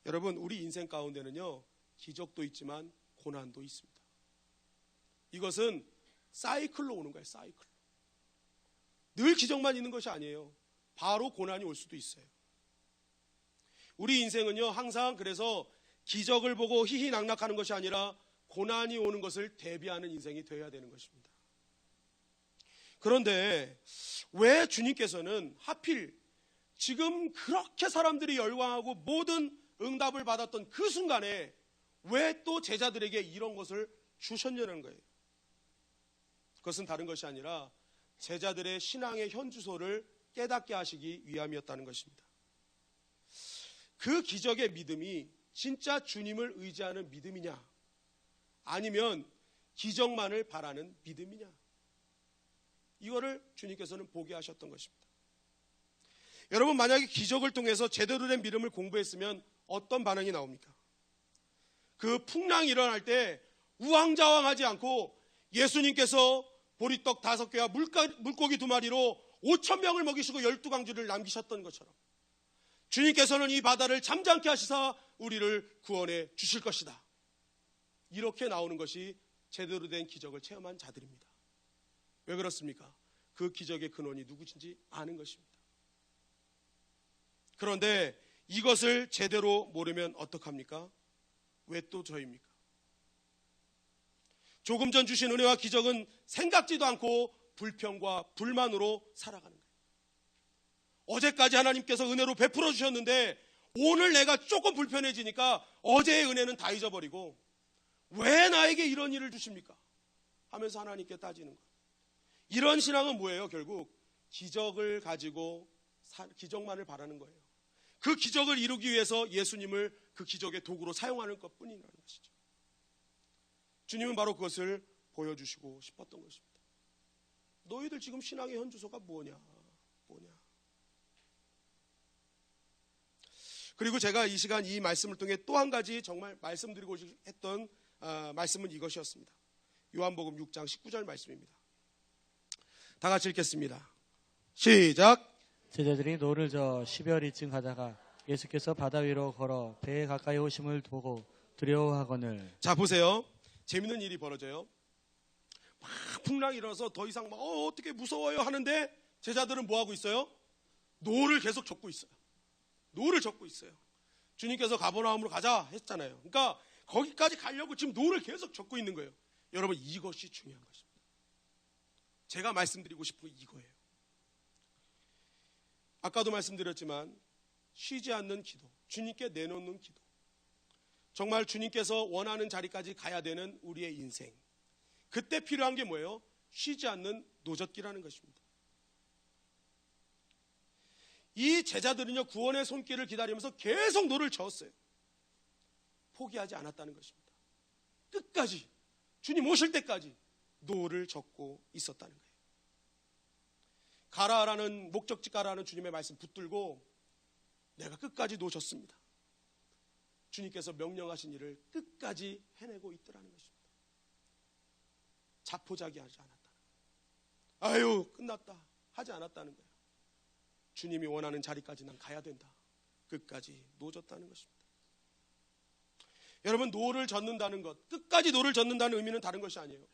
Speaker 1: 여러분, 우리 인생 가운데는요, 기적도 있지만 고난도 있습니다. 이것은 사이클로 오는 거예요. 사이클로. 늘 기적만 있는 것이 아니에요. 바로 고난이 올 수도 있어요. 우리 인생은요, 항상 그래서 기적을 보고 희희낙낙하는 것이 아니라 고난이 오는 것을 대비하는 인생이 되어야 되는 것입니다. 그런데 왜 주님께서는 하필 지금 그렇게 사람들이 열광하고 모든 응답을 받았던 그 순간에 왜 또 제자들에게 이런 것을 주셨냐는 거예요. 그것은 다른 것이 아니라 제자들의 신앙의 현주소를 깨닫게 하시기 위함이었다는 것입니다. 그 기적의 믿음이 진짜 주님을 의지하는 믿음이냐, 아니면 기적만을 바라는 믿음이냐, 이거를 주님께서는 보게 하셨던 것입니다. 여러분, 만약에 기적을 통해서 제대로 된 믿음을 공부했으면 어떤 반응이 나옵니까? 그 풍랑이 일어날 때 우왕좌왕하지 않고 예수님께서 보리떡 5개와 물고기 2마리로 5,000명을 먹이시고 12강주를 남기셨던 것처럼 주님께서는 이 바다를 잠잠케 하시사 우리를 구원해 주실 것이다. 이렇게 나오는 것이 제대로 된 기적을 체험한 자들입니다. 왜 그렇습니까? 그 기적의 근원이 누구신지 아는 것입니다. 그런데 이것을 제대로 모르면 어떡합니까? 왜 또 저입니까? 조금 전 주신 은혜와 기적은 생각지도 않고 불평과 불만으로 살아가는 거예요. 어제까지 하나님께서 은혜로 베풀어 주셨는데 오늘 내가 조금 불편해지니까 어제의 은혜는 다 잊어버리고 왜 나에게 이런 일을 주십니까? 하면서 하나님께 따지는 거예요. 이런 신앙은 뭐예요? 결국 기적을 가지고 기적만을 바라는 거예요. 그 기적을 이루기 위해서 예수님을 그 기적의 도구로 사용하는 것뿐이라는 것이죠. 주님은 바로 그것을 보여주시고 싶었던 것입니다. 너희들 지금 신앙의 현주소가 뭐냐? 그리고 제가 이 시간 이 말씀을 통해 또 한 가지 정말 말씀드리고 했던 말씀은 이것이었습니다. 요한복음 6장 19절 말씀입니다. 다 같이 읽겠습니다. 시작.
Speaker 2: 제자들이 노를 저 10여리쯤 가다가 예수께서 바다 위로 걸어 배에 가까이 오심을 보고 두려워하거늘.
Speaker 1: 자, 보세요. 재밌는 일이 벌어져요. 막 풍랑이 일어나서 더 이상 막 어떻게 무서워요 하는데 제자들은 뭐 하고 있어요? 노를 계속 젓고 있어요. 노를 젓고 있어요. 주님께서 가버나움으로 가자 했잖아요. 그러니까 거기까지 가려고 지금 노를 계속 젓고 있는 거예요. 여러분, 이것이 중요한 것입니다. 제가 말씀드리고 싶은 건 이거예요. 아까도 말씀드렸지만 쉬지 않는 기도, 주님께 내놓는 기도, 정말 주님께서 원하는 자리까지 가야 되는 우리의 인생, 그때 필요한 게 뭐예요? 쉬지 않는 노젓기라는 것입니다. 이 제자들은요, 구원의 손길을 기다리면서 계속 노를 저었어요. 포기하지 않았다는 것입니다. 끝까지 주님 오실 때까지 노를 젓고 있었다는 거예요. 가라라는, 목적지 가라는 주님의 말씀 붙들고 내가 끝까지 노 젓습니다. 주님께서 명령하신 일을 끝까지 해내고 있더라는 것입니다. 자포자기하지 않았다는 거예요. 아유 끝났다 하지 않았다는 거예요. 주님이 원하는 자리까지 난 가야 된다. 끝까지 노 젓다는 것입니다. 여러분, 노를 젓는다는 것, 끝까지 노를 젓는다는 의미는 다른 것이 아니에요.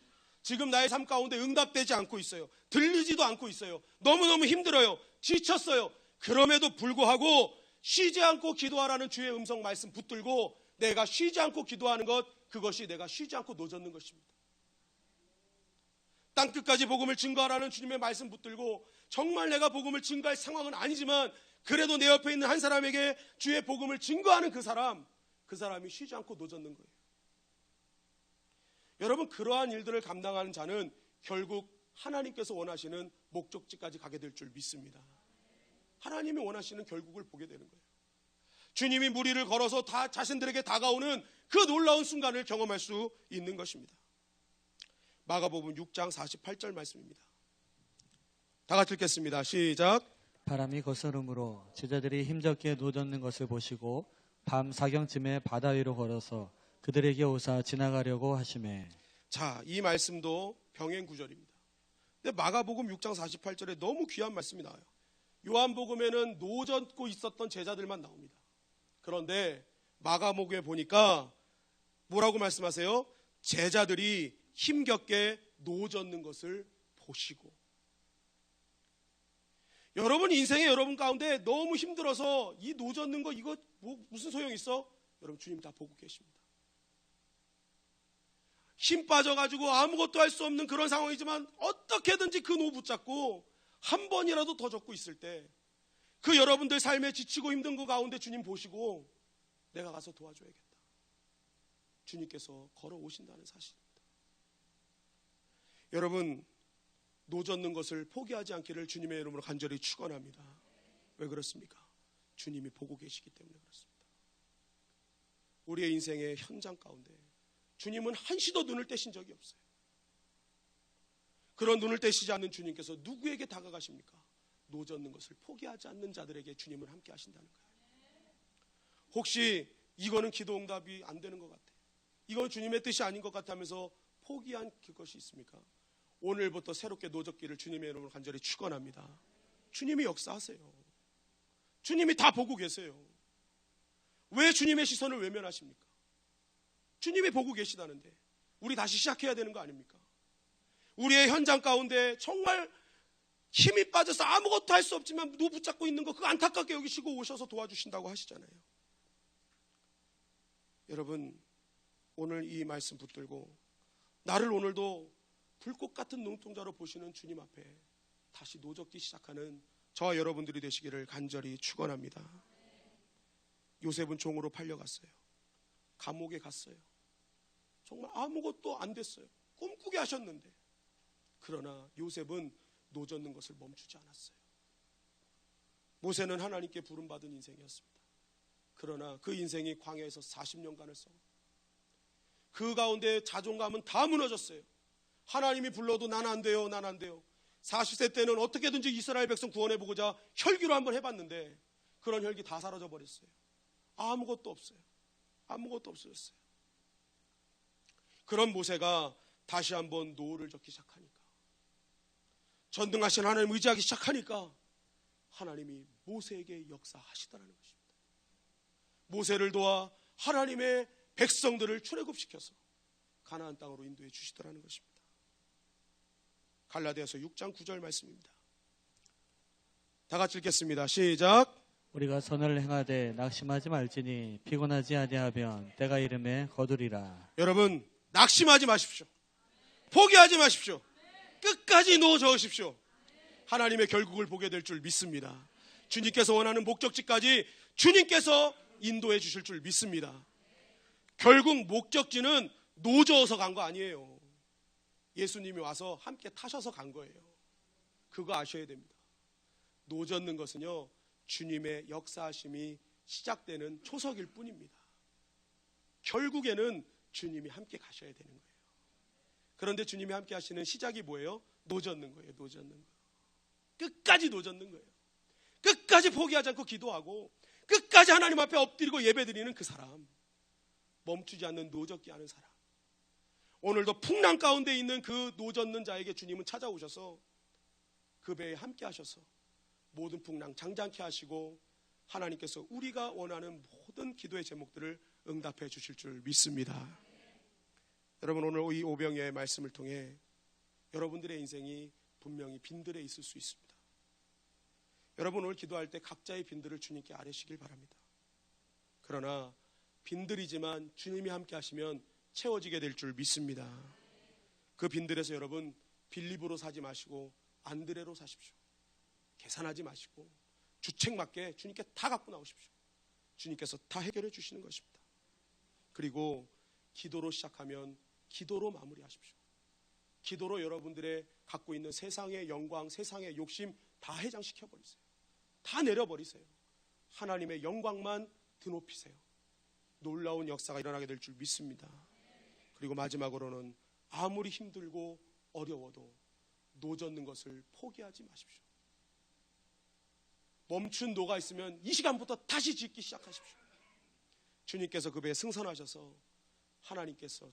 Speaker 1: 지금 나의 삶 가운데 응답되지 않고 있어요. 들리지도 않고 있어요. 너무너무 힘들어요. 지쳤어요. 그럼에도 불구하고 쉬지 않고 기도하라는 주의 음성 말씀 붙들고 내가 쉬지 않고 기도하는 것, 그것이 내가 쉬지 않고 노 젓는 것입니다. 땅끝까지 복음을 증거하라는 주님의 말씀 붙들고 정말 내가 복음을 증거할 상황은 아니지만 그래도 내 옆에 있는 한 사람에게 주의 복음을 증거하는 그 사람이 쉬지 않고 노 젓는 거예요. 여러분, 그러한 일들을 감당하는 자는 결국 하나님께서 원하시는 목적지까지 가게 될 줄 믿습니다. 하나님이 원하시는 결국을 보게 되는 거예요. 주님이 무리를 걸어서 다 자신들에게 다가오는 그 놀라운 순간을 경험할 수 있는 것입니다. 마가복음 6장 48절 말씀입니다. 다 같이 읽겠습니다. 시작.
Speaker 2: 바람이 거스름으로 제자들이 힘겹게 노 젓는 것을 보시고 밤 사경쯤에 바다 위로 걸어서 그들에게 오사 지나가려고 하시매.
Speaker 1: 자, 이 말씀도 병행 구절입니다. 근데 마가복음 6장 48절에 너무 귀한 말씀이 나와요. 요한복음에는 노 젓고 있었던 제자들만 나옵니다. 그런데 마가복음에 보니까 뭐라고 말씀하세요? 제자들이 힘겹게 노 젓는 것을 보시고. 여러분 인생에 여러분 가운데 너무 힘들어서 이 노 젓는 거 이거 무슨 소용 있어? 여러분 주님 다 보고 계십니다. 힘 빠져가지고 아무것도 할 수 없는 그런 상황이지만 어떻게든지 그 노 붙잡고 한 번이라도 더 젓고 있을 때 그 여러분들 삶에 지치고 힘든 거 가운데 주님 보시고 내가 가서 도와줘야겠다. 주님께서 걸어오신다는 사실입니다. 여러분, 노 젓는 것을 포기하지 않기를 주님의 이름으로 간절히 축원합니다. 왜 그렇습니까? 주님이 보고 계시기 때문에 그렇습니다. 우리의 인생의 현장 가운데 주님은 한시도 눈을 떼신 적이 없어요. 그런 눈을 떼시지 않는 주님께서 누구에게 다가가십니까? 노 젓는 것을 포기하지 않는 자들에게 주님은 함께 하신다는 거예요. 혹시 이거는 기도 응답이 안 되는 것 같아, 이건 주님의 뜻이 아닌 것 같아 하면서 포기한 그것이 있습니까? 오늘부터 새롭게 노 젓기를 주님의 이름으로 간절히 축원합니다. 주님이 역사하세요. 주님이 다 보고 계세요. 왜 주님의 시선을 외면하십니까? 주님이 보고 계시다는데 우리 다시 시작해야 되는 거 아닙니까? 우리의 현장 가운데 정말 힘이 빠져서 아무것도 할 수 없지만 노 붙잡고 있는 거 그거 안타깝게 여기시고 오셔서 도와주신다고 하시잖아요. 여러분, 오늘 이 말씀 붙들고 나를 오늘도 불꽃 같은 눈동자로 보시는 주님 앞에 다시 노 젓기 시작하는 저와 여러분들이 되시기를 간절히 축원합니다. 요셉은 종으로 팔려갔어요. 감옥에 갔어요. 정말 아무것도 안 됐어요. 꿈꾸게 하셨는데, 그러나 요셉은 노 젓는 것을 멈추지 않았어요. 모세는 하나님께 부름받은 인생이었습니다. 그러나 그 인생이 광야에서 40년간을 썩어 그 가운데 자존감은 다 무너졌어요. 하나님이 불러도 난 안 돼요, 난 안 돼요. 40세 때는 어떻게든지 이스라엘 백성 구원해보고자 혈기로 한번 해봤는데 그런 혈기 다 사라져버렸어요. 아무것도 없어요. 아무것도 없어졌어요. 그런 모세가 다시 한번 노를 젓기 시작하니까, 전능하신 하나님 의지하기 시작하니까 하나님이 모세에게 역사하시더라는 것입니다. 모세를 도와 하나님의 백성들을 출애굽시켜서 가나안 땅으로 인도해 주시더라는 것입니다. 갈라디아서 6장 9절 말씀입니다. 다 같이 읽겠습니다. 시작.
Speaker 2: 우리가 선을 행하되 낙심하지 말지니 피곤하지 아니하면 때가 이름에 거두리라.
Speaker 1: 여러분, 낙심하지 마십시오. 포기하지 마십시오. 끝까지 놓아 저으십시오. 하나님의 결국을 보게 될 줄 믿습니다. 주님께서 원하는 목적지까지 주님께서 인도해 주실 줄 믿습니다. 결국 목적지는 노저어서 간 거 아니에요. 예수님이 와서 함께 타셔서 간 거예요. 그거 아셔야 됩니다. 노젓는 것은요, 주님의 역사하심이 시작되는 초석일 뿐입니다. 결국에는 주님이 함께 가셔야 되는 거예요. 그런데 주님이 함께 하시는 시작이 뭐예요? 노젓는 거예요. 노젓는 거. 끝까지 노젓는 거예요. 끝까지 포기하지 않고 기도하고 끝까지 하나님 앞에 엎드리고 예배드리는 그 사람, 멈추지 않는 노젓기 하는 사람. 오늘도 풍랑 가운데 있는 그 노젓는 자에게 주님은 찾아오셔서 그 배에 함께 하셔서 모든 풍랑 장장케 하시고 하나님께서 우리가 원하는 모든 기도의 제목들을 응답해 주실 줄 믿습니다. 여러분, 오늘 이 오병이어의 말씀을 통해 여러분들의 인생이 분명히 빈들에 있을 수 있습니다. 여러분, 오늘 기도할 때 각자의 빈들을 주님께 아뢰시길 바랍니다. 그러나 빈들이지만 주님이 함께 하시면 채워지게 될 줄 믿습니다. 그 빈들에서 여러분 빌립으로 사지 마시고 안드레로 사십시오. 계산하지 마시고 주책맞게 주님께 다 갖고 나오십시오. 주님께서 다 해결해 주시는 것입니다. 그리고 기도로 시작하면 기도로 마무리하십시오. 기도로 여러분들의 갖고 있는 세상의 영광, 세상의 욕심 다 해장시켜버리세요. 다 내려버리세요. 하나님의 영광만 드높이세요. 놀라운 역사가 일어나게 될 줄 믿습니다. 그리고 마지막으로는 아무리 힘들고 어려워도 노젓는 것을 포기하지 마십시오. 멈춘 노가 있으면 이 시간부터 다시 짓기 시작하십시오. 주님께서 그 배에 승선하셔서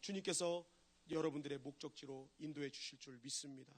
Speaker 1: 주님께서 여러분들의 목적지로 인도해 주실 줄 믿습니다.